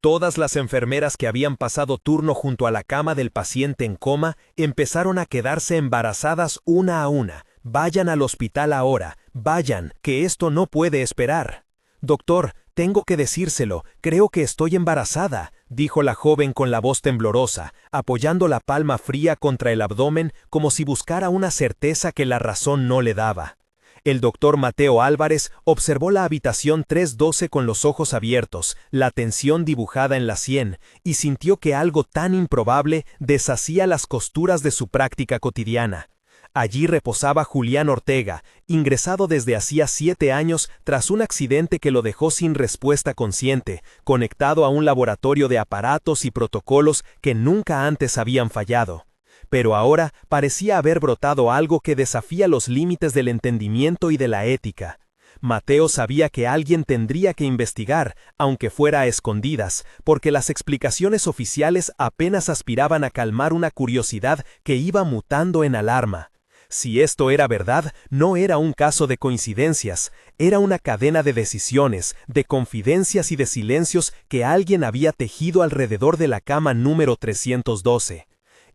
Todas las enfermeras que habían pasado turno junto a la cama del paciente en coma empezaron a quedarse embarazadas una a una. «Vayan al hospital ahora, vayan, que esto no puede esperar». «Doctor, tengo que decírselo, creo que estoy embarazada», dijo la joven con la voz temblorosa, apoyando la palma fría contra el abdomen como si buscara una certeza que la razón no le daba. El doctor Mateo Álvarez observó la habitación 312 con los ojos abiertos, la tensión dibujada en la sien, y sintió que algo tan improbable deshacía las costuras de su práctica cotidiana. Allí reposaba Julián Ortega, ingresado desde hacía 7 años tras un accidente que lo dejó sin respuesta consciente, conectado a un laboratorio de aparatos y protocolos que nunca antes habían fallado. Pero ahora parecía haber brotado algo que desafía los límites del entendimiento y de la ética. Mateo sabía que alguien tendría que investigar, aunque fuera a escondidas, porque las explicaciones oficiales apenas aspiraban a calmar una curiosidad que iba mutando en alarma. Si esto era verdad, no era un caso de coincidencias, era una cadena de decisiones, de confidencias y de silencios que alguien había tejido alrededor de la cama número 312.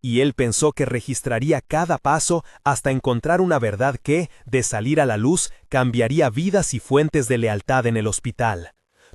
Y él pensó que registraría cada paso hasta encontrar una verdad que, de salir a la luz, cambiaría vidas y fuentes de lealtad en el hospital.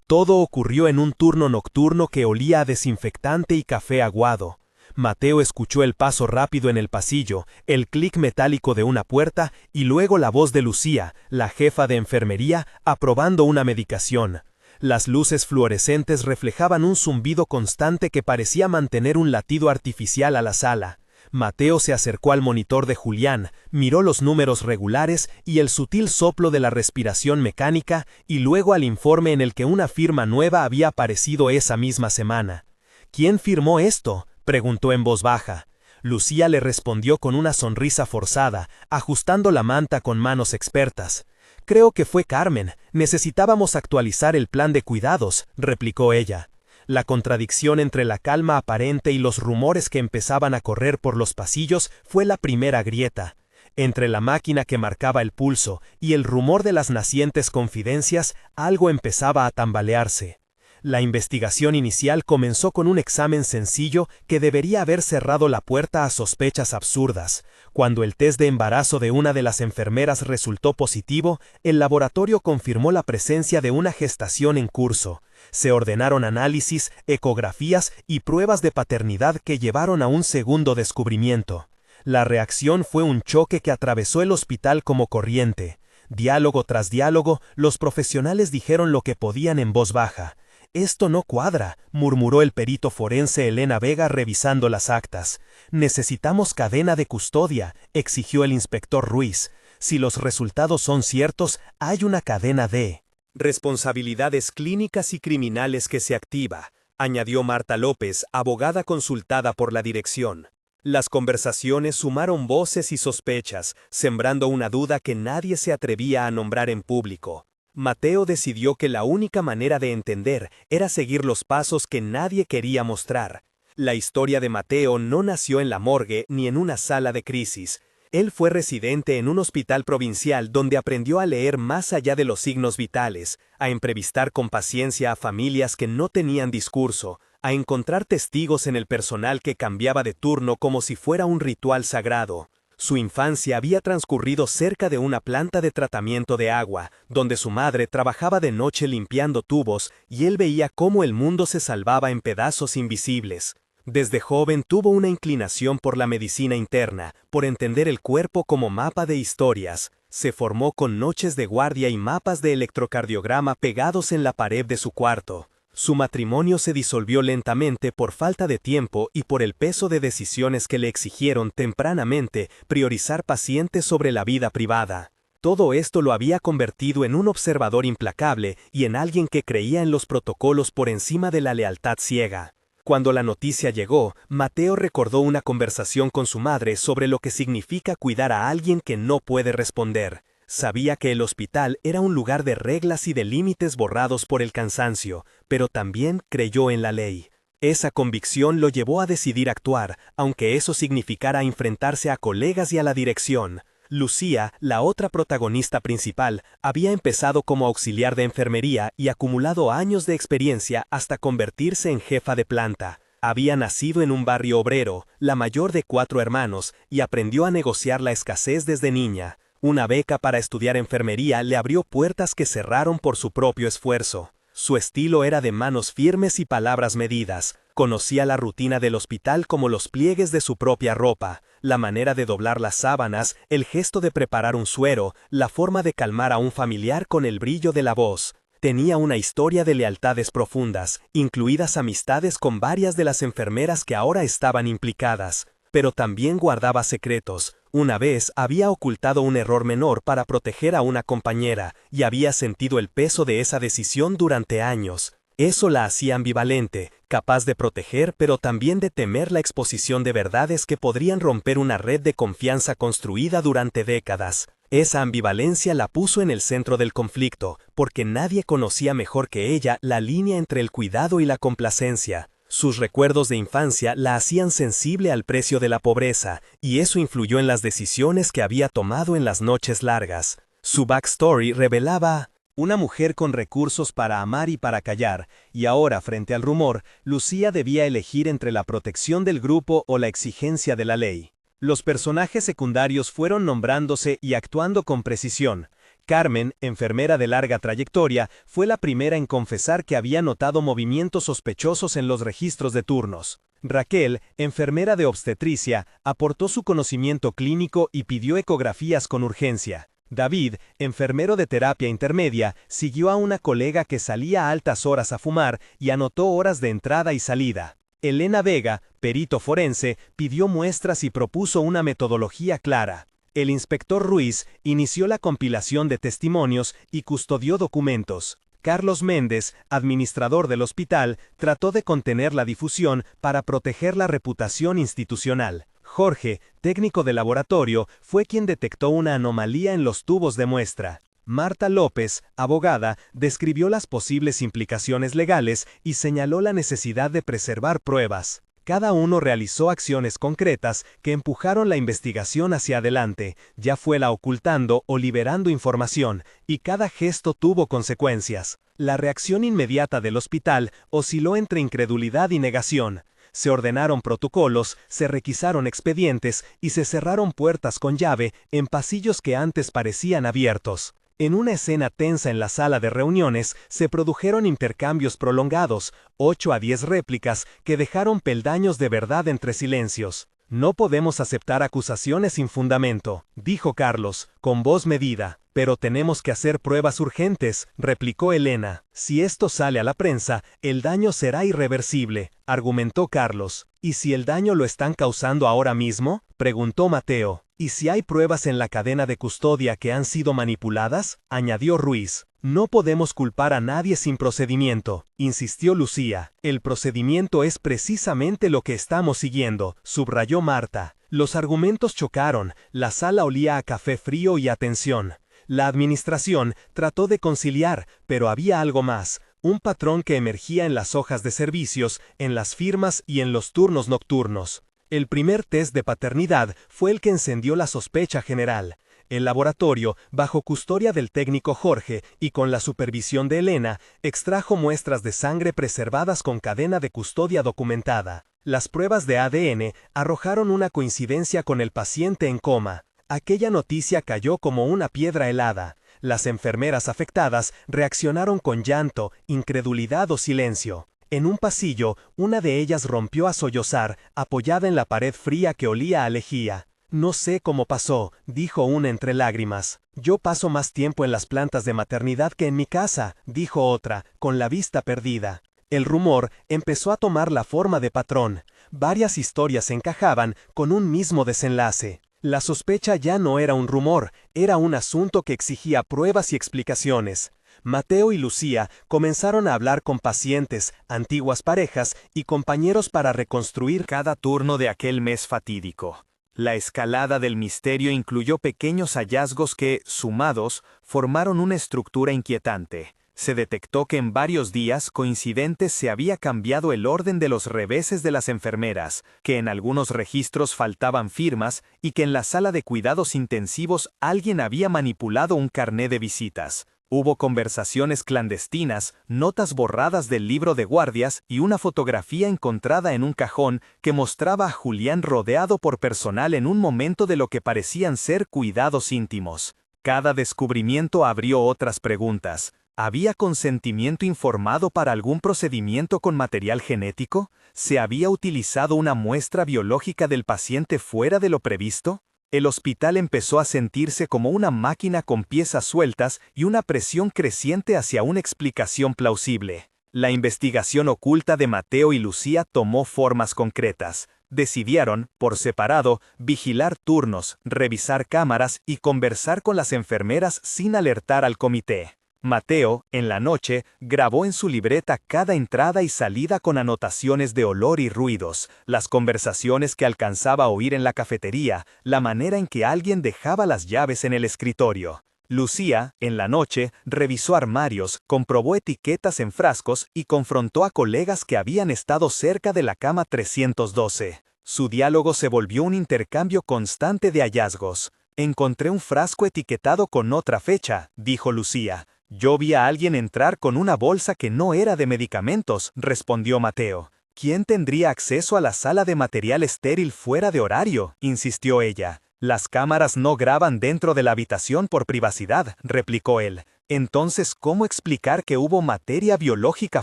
Todo ocurrió en un turno nocturno que olía a desinfectante y café aguado. Mateo escuchó el paso rápido en el pasillo, el clic metálico de una puerta y luego la voz de Lucía, la jefa de enfermería, aprobando una medicación. Las luces fluorescentes reflejaban un zumbido constante que parecía mantener un latido artificial a la sala. Mateo se acercó al monitor de Julián, miró los números regulares y el sutil soplo de la respiración mecánica y luego al informe en el que una firma nueva había aparecido esa misma semana. «¿Quién firmó esto?», preguntó en voz baja. Lucía le respondió con una sonrisa forzada, ajustando la manta con manos expertas. «Creo que fue Carmen, necesitábamos actualizar el plan de cuidados», replicó ella. La contradicción entre la calma aparente y los rumores que empezaban a correr por los pasillos fue la primera grieta. Entre la máquina que marcaba el pulso y el rumor de las nacientes confidencias, algo empezaba a tambalearse. La investigación inicial comenzó con un examen sencillo que debería haber cerrado la puerta a sospechas absurdas. Cuando el test de embarazo de una de las enfermeras resultó positivo, el laboratorio confirmó la presencia de una gestación en curso. Se ordenaron análisis, ecografías y pruebas de paternidad que llevaron a un segundo descubrimiento. La reacción fue un choque que atravesó el hospital como corriente. Diálogo tras diálogo, los profesionales dijeron lo que podían en voz baja. «Esto no cuadra», murmuró el perito forense Elena Vega revisando las actas. «Necesitamos cadena de custodia», exigió el inspector Ruiz. «Si los resultados son ciertos, hay una cadena de responsabilidades clínicas y criminales que se activa», añadió Marta López, abogada consultada por la dirección. Las conversaciones sumaron voces y sospechas, sembrando una duda que nadie se atrevía a nombrar en público. Mateo decidió que la única manera de entender era seguir los pasos que nadie quería mostrar. La historia de Mateo no nació en la morgue ni en una sala de crisis. Él fue residente en un hospital provincial donde aprendió a leer más allá de los signos vitales, a entrevistar con paciencia a familias que no tenían discurso, a encontrar testigos en el personal que cambiaba de turno como si fuera un ritual sagrado. Su infancia había transcurrido cerca de una planta de tratamiento de agua, donde su madre trabajaba de noche limpiando tubos y él veía cómo el mundo se salvaba en pedazos invisibles. Desde joven tuvo una inclinación por la medicina interna, por entender el cuerpo como mapa de historias. Se formó con noches de guardia y mapas de electrocardiograma pegados en la pared de su cuarto. Su matrimonio se disolvió lentamente por falta de tiempo y por el peso de decisiones que le exigieron tempranamente priorizar pacientes sobre la vida privada. Todo esto lo había convertido en un observador implacable y en alguien que creía en los protocolos por encima de la lealtad ciega. Cuando la noticia llegó, Mateo recordó una conversación con su madre sobre lo que significa cuidar a alguien que no puede responder. Sabía que el hospital era un lugar de reglas y de límites borrados por el cansancio, pero también creyó en la ley. Esa convicción lo llevó a decidir actuar, aunque eso significara enfrentarse a colegas y a la dirección. Lucía, la otra protagonista principal, había empezado como auxiliar de enfermería y acumulado años de experiencia hasta convertirse en jefa de planta. Había nacido en un barrio obrero, la mayor de 4 hermanos, y aprendió a negociar la escasez desde niña. Una beca para estudiar enfermería le abrió puertas que cerraron por su propio esfuerzo. Su estilo era de manos firmes y palabras medidas. Conocía la rutina del hospital como los pliegues de su propia ropa, la manera de doblar las sábanas, el gesto de preparar un suero, la forma de calmar a un familiar con el brillo de la voz. Tenía una historia de lealtades profundas, incluidas amistades con varias de las enfermeras que ahora estaban implicadas, pero también guardaba secretos. Una vez había ocultado un error menor para proteger a una compañera, y había sentido el peso de esa decisión durante años. Eso la hacía ambivalente, capaz de proteger pero también de temer la exposición de verdades que podrían romper una red de confianza construida durante décadas. Esa ambivalencia la puso en el centro del conflicto, porque nadie conocía mejor que ella la línea entre el cuidado y la complacencia. Sus recuerdos de infancia la hacían sensible al precio de la pobreza, y eso influyó en las decisiones que había tomado en las noches largas. Su backstory revelaba una mujer con recursos para amar y para callar, y ahora, frente al rumor, Lucía debía elegir entre la protección del grupo o la exigencia de la ley. Los personajes secundarios fueron nombrándose y actuando con precisión. Carmen, enfermera de larga trayectoria, fue la primera en confesar que había notado movimientos sospechosos en los registros de turnos. Raquel, enfermera de obstetricia, aportó su conocimiento clínico y pidió ecografías con urgencia. David, enfermero de terapia intermedia, siguió a una colega que salía a altas horas a fumar y anotó horas de entrada y salida. Elena Vega, perito forense, pidió muestras y propuso una metodología clara. El inspector Ruiz inició la compilación de testimonios y custodió documentos. Carlos Méndez, administrador del hospital, trató de contener la difusión para proteger la reputación institucional. Jorge, técnico de laboratorio, fue quien detectó una anomalía en los tubos de muestra. Marta López, abogada, describió las posibles implicaciones legales y señaló la necesidad de preservar pruebas. Cada uno realizó acciones concretas que empujaron la investigación hacia adelante, ya fuera ocultando o liberando información, y cada gesto tuvo consecuencias. La reacción inmediata del hospital osciló entre incredulidad y negación. Se ordenaron protocolos, se requisaron expedientes y se cerraron puertas con llave en pasillos que antes parecían abiertos. En una escena tensa en la sala de reuniones, se produjeron intercambios prolongados, 8 a 10 réplicas que dejaron peldaños de verdad entre silencios. No podemos aceptar acusaciones sin fundamento, dijo Carlos, con voz medida. Pero tenemos que hacer pruebas urgentes, replicó Elena. Si esto sale a la prensa, el daño será irreversible, argumentó Carlos. ¿Y si el daño lo están causando ahora mismo?, preguntó Mateo. ¿Y si hay pruebas en la cadena de custodia que han sido manipuladas?, añadió Ruiz. No podemos culpar a nadie sin procedimiento, insistió Lucía. El procedimiento es precisamente lo que estamos siguiendo, subrayó Marta. Los argumentos chocaron, la sala olía a café frío y a tensión. La administración trató de conciliar, pero había algo más, un patrón que emergía en las hojas de servicios, en las firmas y en los turnos nocturnos. El primer test de paternidad fue el que encendió la sospecha general. El laboratorio, bajo custodia del técnico Jorge y con la supervisión de Elena, extrajo muestras de sangre preservadas con cadena de custodia documentada. Las pruebas de ADN arrojaron una coincidencia con el paciente en coma. Aquella noticia cayó como una piedra helada. Las enfermeras afectadas reaccionaron con llanto, incredulidad o silencio. En un pasillo, una de ellas rompió a sollozar, apoyada en la pared fría que olía a lejía. No sé cómo pasó, dijo una entre lágrimas. Yo paso más tiempo en las plantas de maternidad que en mi casa, dijo otra, con la vista perdida. El rumor empezó a tomar la forma de patrón. Varias historias encajaban con un mismo desenlace. La sospecha ya no era un rumor, era un asunto que exigía pruebas y explicaciones. Mateo y Lucía comenzaron a hablar con pacientes, antiguas parejas y compañeros para reconstruir cada turno de aquel mes fatídico. La escalada del misterio incluyó pequeños hallazgos que, sumados, formaron una estructura inquietante. Se detectó que en varios días coincidentes se había cambiado el orden de los reveses de las enfermeras, que en algunos registros faltaban firmas y que en la sala de cuidados intensivos alguien había manipulado un carné de visitas. Hubo conversaciones clandestinas, notas borradas del libro de guardias y una fotografía encontrada en un cajón que mostraba a Julián rodeado por personal en un momento de lo que parecían ser cuidados íntimos. Cada descubrimiento abrió otras preguntas. ¿Había consentimiento informado para algún procedimiento con material genético? ¿Se había utilizado una muestra biológica del paciente fuera de lo previsto? El hospital empezó a sentirse como una máquina con piezas sueltas y una presión creciente hacia una explicación plausible. La investigación oculta de Mateo y Lucía tomó formas concretas. Decidieron, por separado, vigilar turnos, revisar cámaras y conversar con las enfermeras sin alertar al comité. Mateo, en la noche, grabó en su libreta cada entrada y salida con anotaciones de olor y ruidos, las conversaciones que alcanzaba a oír en la cafetería, la manera en que alguien dejaba las llaves en el escritorio. Lucía, en la noche, revisó armarios, comprobó etiquetas en frascos y confrontó a colegas que habían estado cerca de la cama 312. Su diálogo se volvió un intercambio constante de hallazgos. «Encontré un frasco etiquetado con otra fecha», dijo Lucía. «Yo vi a alguien entrar con una bolsa que no era de medicamentos», respondió Mateo. «¿Quién tendría acceso a la sala de material estéril fuera de horario?», insistió ella. «Las cámaras no graban dentro de la habitación por privacidad», replicó él. «Entonces, ¿cómo explicar que hubo materia biológica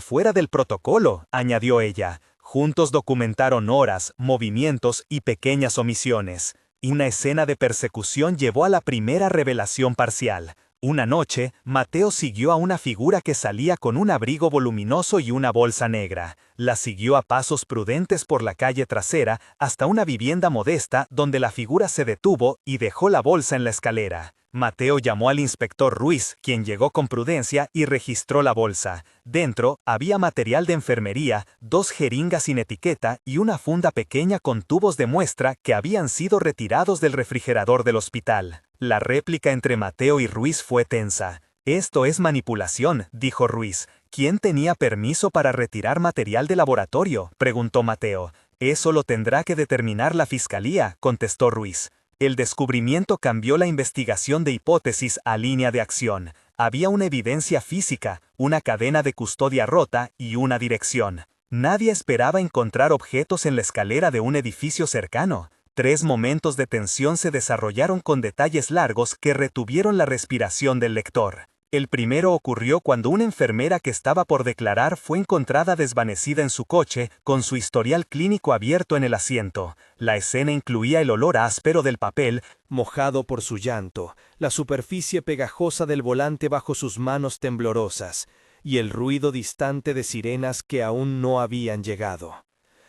fuera del protocolo?», añadió ella. Juntos documentaron horas, movimientos y pequeñas omisiones. Y una escena de persecución llevó a la primera revelación parcial. Una noche, Mateo siguió a una figura que salía con un abrigo voluminoso y una bolsa negra. La siguió a pasos prudentes por la calle trasera hasta una vivienda modesta donde la figura se detuvo y dejó la bolsa en la escalera. Mateo llamó al inspector Ruiz, quien llegó con prudencia y registró la bolsa. Dentro había material de enfermería, 2 jeringas sin etiqueta y una funda pequeña con tubos de muestra que habían sido retirados del refrigerador del hospital. La réplica entre Mateo y Ruiz fue tensa. «Esto es manipulación», dijo Ruiz. «¿Quién tenía permiso para retirar material de laboratorio?», preguntó Mateo. «Eso lo tendrá que determinar la fiscalía», contestó Ruiz. El descubrimiento cambió la investigación de hipótesis a línea de acción. Había una evidencia física, una cadena de custodia rota y una dirección. Nadie esperaba encontrar objetos en la escalera de un edificio cercano. 3 momentos de tensión se desarrollaron con detalles largos que retuvieron la respiración del lector. El primero ocurrió cuando una enfermera que estaba por declarar fue encontrada desvanecida en su coche, con su historial clínico abierto en el asiento. La escena incluía el olor áspero del papel, mojado por su llanto, la superficie pegajosa del volante bajo sus manos temblorosas, y el ruido distante de sirenas que aún no habían llegado.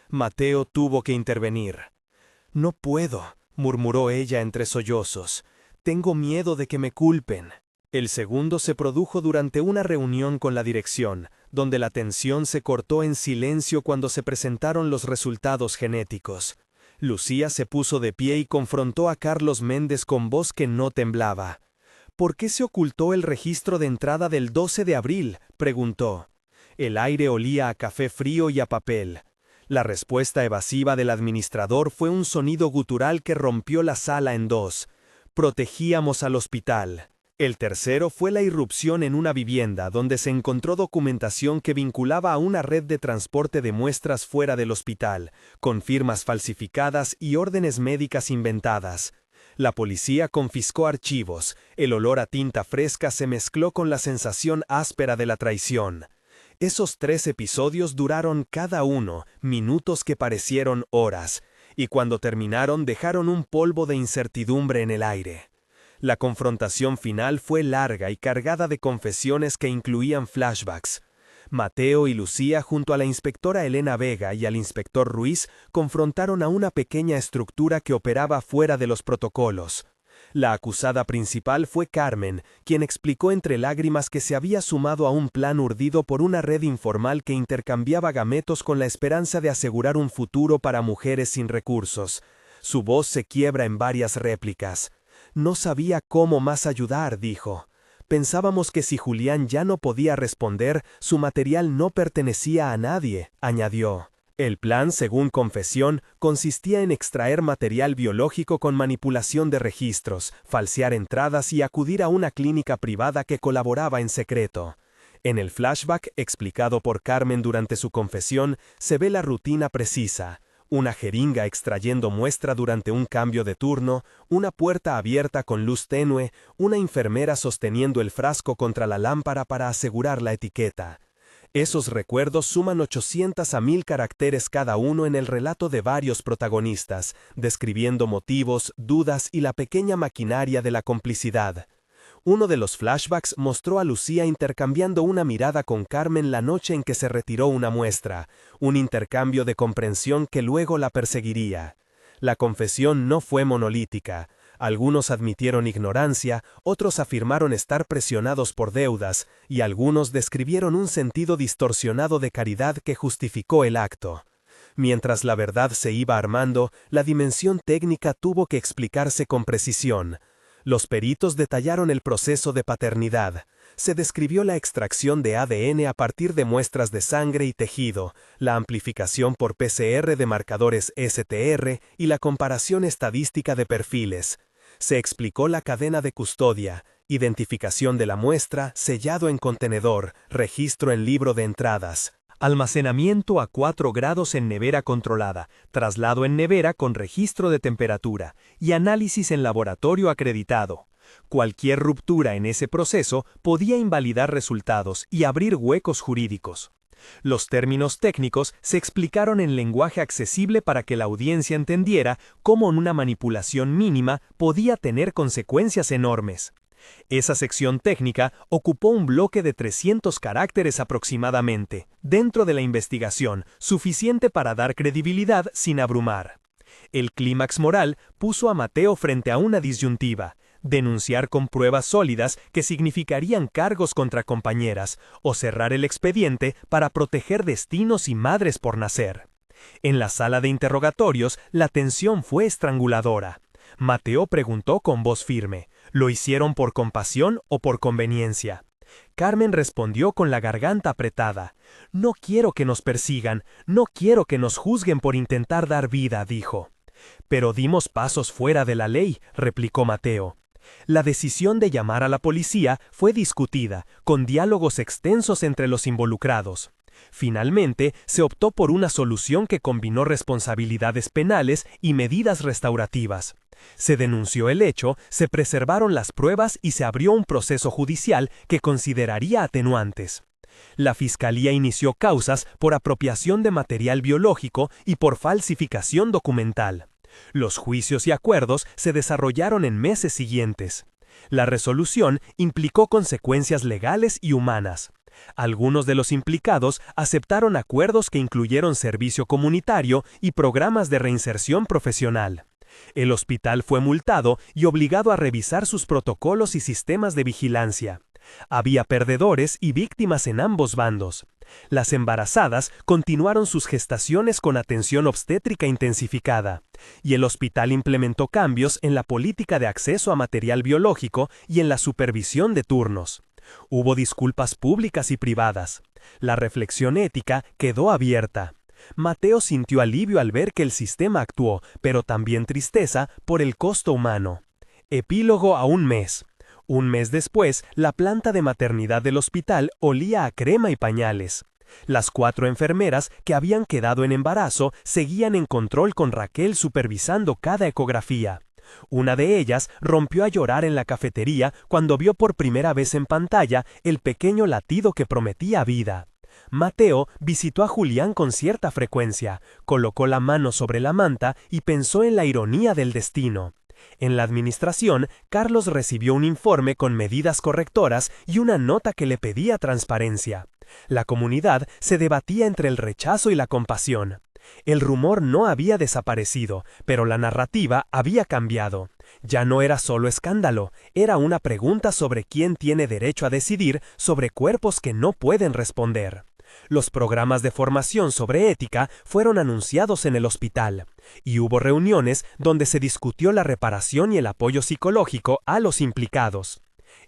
Mateo tuvo que intervenir. «No puedo», murmuró ella entre sollozos. «Tengo miedo de que me culpen». El segundo se produjo durante una reunión con la dirección, donde la tensión se cortó en silencio cuando se presentaron los resultados genéticos. Lucía se puso de pie y confrontó a Carlos Méndez con voz que no temblaba. «¿Por qué se ocultó el registro de entrada del 12 de abril?», preguntó. El aire olía a café frío y a papel. La respuesta evasiva del administrador fue un sonido gutural que rompió la sala en 2. «Protegíamos al hospital». El tercero fue la irrupción en una vivienda donde se encontró documentación que vinculaba a una red de transporte de muestras fuera del hospital, con firmas falsificadas y órdenes médicas inventadas. La policía confiscó archivos, el olor a tinta fresca se mezcló con la sensación áspera de la traición. Esos 3 episodios duraron cada uno, minutos que parecieron horas, y cuando terminaron dejaron un polvo de incertidumbre en el aire. La confrontación final fue larga y cargada de confesiones que incluían flashbacks. Mateo y Lucía, junto a la inspectora Elena Vega y al inspector Ruiz, confrontaron a una pequeña estructura que operaba fuera de los protocolos. La acusada principal fue Carmen, quien explicó entre lágrimas que se había sumado a un plan urdido por una red informal que intercambiaba gametos con la esperanza de asegurar un futuro para mujeres sin recursos. Su voz se quiebra en varias réplicas. «No sabía cómo más ayudar», dijo. Pensábamos que si Julián ya no podía responder, su material no pertenecía a nadie, añadió. El plan, según confesión, consistía en extraer material biológico con manipulación de registros, falsear entradas y acudir a una clínica privada que colaboraba en secreto. En el flashback, explicado por Carmen durante su confesión, se ve la rutina precisa. Una jeringa extrayendo muestra durante un cambio de turno, una puerta abierta con luz tenue, una enfermera sosteniendo el frasco contra la lámpara para asegurar la etiqueta. Esos recuerdos suman 800 a 1000 caracteres cada uno en el relato de varios protagonistas, describiendo motivos, dudas y la pequeña maquinaria de la complicidad. Uno de los flashbacks mostró a Lucía intercambiando una mirada con Carmen la noche en que se retiró una muestra, un intercambio de comprensión que luego la perseguiría. La confesión no fue monolítica. Algunos admitieron ignorancia, otros afirmaron estar presionados por deudas, y algunos describieron un sentido distorsionado de caridad que justificó el acto. Mientras la verdad se iba armando, la dimensión técnica tuvo que explicarse con precisión. Los peritos detallaron el proceso de paternidad. Se describió la extracción de ADN a partir de muestras de sangre y tejido, la amplificación por PCR de marcadores STR y la comparación estadística de perfiles. Se explicó la cadena de custodia, identificación de la muestra, sellado en contenedor, registro en libro de entradas. Almacenamiento a 4 grados en nevera controlada, traslado en nevera con registro de temperatura y análisis en laboratorio acreditado. Cualquier ruptura en ese proceso podía invalidar resultados y abrir huecos jurídicos. Los términos técnicos se explicaron en lenguaje accesible para que la audiencia entendiera cómo una manipulación mínima podía tener consecuencias enormes. Esa sección técnica ocupó un bloque de 300 caracteres aproximadamente, dentro de la investigación, suficiente para dar credibilidad sin abrumar. El clímax moral puso a Mateo frente a una disyuntiva: denunciar con pruebas sólidas que significarían cargos contra compañeras, o cerrar el expediente para proteger destinos y madres por nacer. En la sala de interrogatorios, la tensión fue estranguladora. Mateo preguntó con voz firme: ¿lo hicieron por compasión o por conveniencia? Carmen respondió con la garganta apretada: no quiero que nos persigan, no quiero que nos juzguen por intentar dar vida, dijo. Pero dimos pasos fuera de la ley, replicó Mateo. La decisión de llamar a la policía fue discutida, con diálogos extensos entre los involucrados. Finalmente, se optó por una solución que combinó responsabilidades penales y medidas restaurativas. Se denunció el hecho, se preservaron las pruebas y se abrió un proceso judicial que consideraría atenuantes. La Fiscalía inició causas por apropiación de material biológico y por falsificación documental. Los juicios y acuerdos se desarrollaron en meses siguientes. La resolución implicó consecuencias legales y humanas. Algunos de los implicados aceptaron acuerdos que incluyeron servicio comunitario y programas de reinserción profesional. El hospital fue multado y obligado a revisar sus protocolos y sistemas de vigilancia. Había perdedores y víctimas en ambos bandos. Las embarazadas continuaron sus gestaciones con atención obstétrica intensificada, y el hospital implementó cambios en la política de acceso a material biológico y en la supervisión de turnos. Hubo disculpas públicas y privadas. La reflexión ética quedó abierta. Mateo sintió alivio al ver que el sistema actuó, pero también tristeza por el costo humano. Epílogo a un mes. Un mes después, la planta de maternidad del hospital olía a crema y pañales. Las 4 enfermeras que habían quedado en embarazo seguían en control con Raquel supervisando cada ecografía. Una de ellas rompió a llorar en la cafetería cuando vio por primera vez en pantalla el pequeño latido que prometía vida. Mateo visitó a Julián con cierta frecuencia, colocó la mano sobre la manta y pensó en la ironía del destino. En la administración, Carlos recibió un informe con medidas correctoras y una nota que le pedía transparencia. La comunidad se debatía entre el rechazo y la compasión. El rumor no había desaparecido, pero la narrativa había cambiado. Ya no era solo escándalo, era una pregunta sobre quién tiene derecho a decidir sobre cuerpos que no pueden responder. Los programas de formación sobre ética fueron anunciados en el hospital, y hubo reuniones donde se discutió la reparación y el apoyo psicológico a los implicados.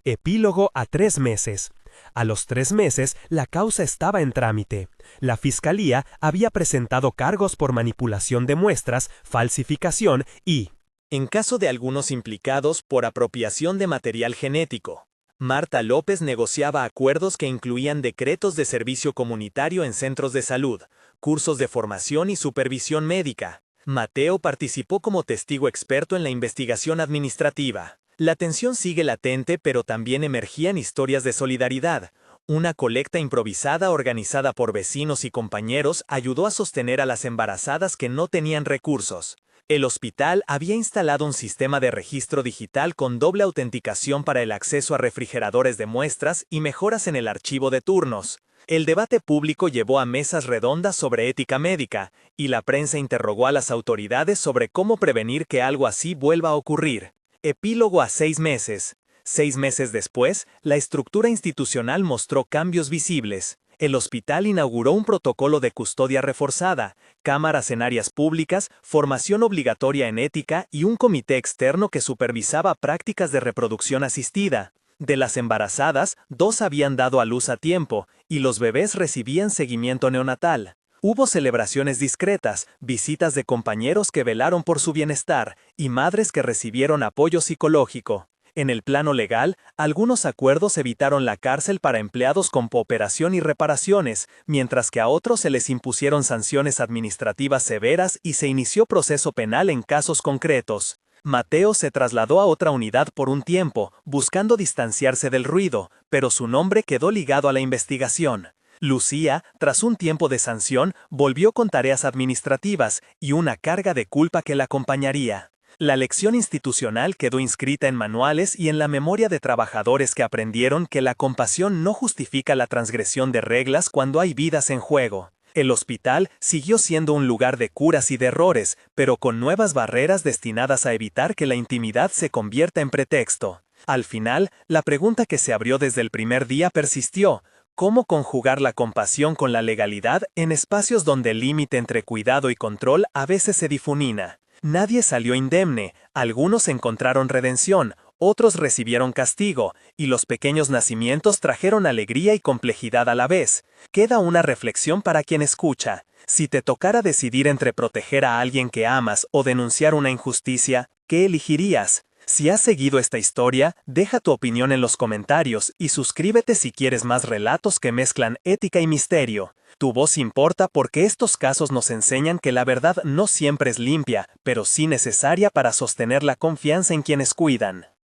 Epílogo a 3 meses. A los 3 meses, la causa estaba en trámite. La Fiscalía había presentado cargos por manipulación de muestras, falsificación y, en caso de algunos implicados, por apropiación de material genético. Marta López negociaba acuerdos que incluían decretos de servicio comunitario en centros de salud, cursos de formación y supervisión médica. Mateo participó como testigo experto en la investigación administrativa. La tensión sigue latente, pero también emergían historias de solidaridad. Una colecta improvisada organizada por vecinos y compañeros ayudó a sostener a las embarazadas que no tenían recursos. El hospital había instalado un sistema de registro digital con doble autenticación para el acceso a refrigeradores de muestras y mejoras en el archivo de turnos. El debate público llevó a mesas redondas sobre ética médica, y la prensa interrogó a las autoridades sobre cómo prevenir que algo así vuelva a ocurrir. Epílogo a 6 meses. 6 meses después, la estructura institucional mostró cambios visibles. El hospital inauguró un protocolo de custodia reforzada, cámaras en áreas públicas, formación obligatoria en ética y un comité externo que supervisaba prácticas de reproducción asistida. De las embarazadas, 2 habían dado a luz a tiempo, y los bebés recibían seguimiento neonatal. Hubo celebraciones discretas, visitas de compañeros que velaron por su bienestar, y madres que recibieron apoyo psicológico. En el plano legal, algunos acuerdos evitaron la cárcel para empleados con cooperación y reparaciones, mientras que a otros se les impusieron sanciones administrativas severas y se inició proceso penal en casos concretos. Mateo se trasladó a otra unidad por un tiempo, buscando distanciarse del ruido, pero su nombre quedó ligado a la investigación. Lucía, tras un tiempo de sanción, volvió con tareas administrativas y una carga de culpa que la acompañaría. La lección institucional quedó inscrita en manuales y en la memoria de trabajadores que aprendieron que la compasión no justifica la transgresión de reglas cuando hay vidas en juego. El hospital siguió siendo un lugar de curas y de errores, pero con nuevas barreras destinadas a evitar que la intimidad se convierta en pretexto. Al final, la pregunta que se abrió desde el primer día persistió: ¿cómo conjugar la compasión con la legalidad en espacios donde el límite entre cuidado y control a veces se difumina? Nadie salió indemne, algunos encontraron redención, otros recibieron castigo, y los pequeños nacimientos trajeron alegría y complejidad a la vez. Queda una reflexión para quien escucha. Si te tocara decidir entre proteger a alguien que amas o denunciar una injusticia, ¿qué elegirías? Si has seguido esta historia, deja tu opinión en los comentarios y suscríbete si quieres más relatos que mezclan ética y misterio. Tu voz importa porque estos casos nos enseñan que la verdad no siempre es limpia, pero sí necesaria para sostener la confianza en quienes cuidan.